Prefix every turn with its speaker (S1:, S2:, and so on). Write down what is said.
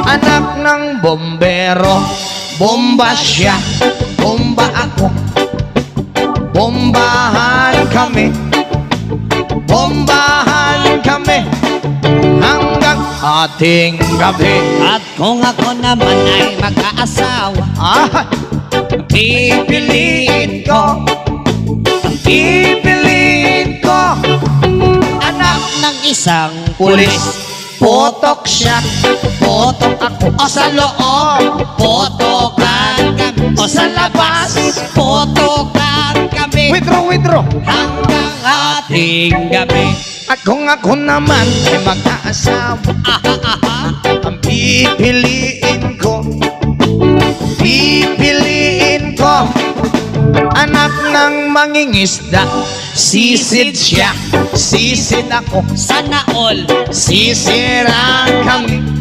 S1: Anak ng bombero, bomba siya, bomba ako. Bombahan kami, bombahan kami hanggang ating gabi.
S2: At kung ako naman ay mag-aasawa,
S1: Pipiliin ko, pipiliin ko anak
S2: ng isang
S1: pulis. Potok siya, potok ako. O sa loob,
S2: potokan kami.
S1: o sa labas.
S2: Potokan kami
S1: Withdraw.
S2: hanggang ating gabi.
S1: At kung ako naman ay mag-aasawa, ang pipiliin ko, pipiliin ko anak ng mangingisda. Sisid siya, sisid ako.
S2: Sana all
S1: Sisirang kami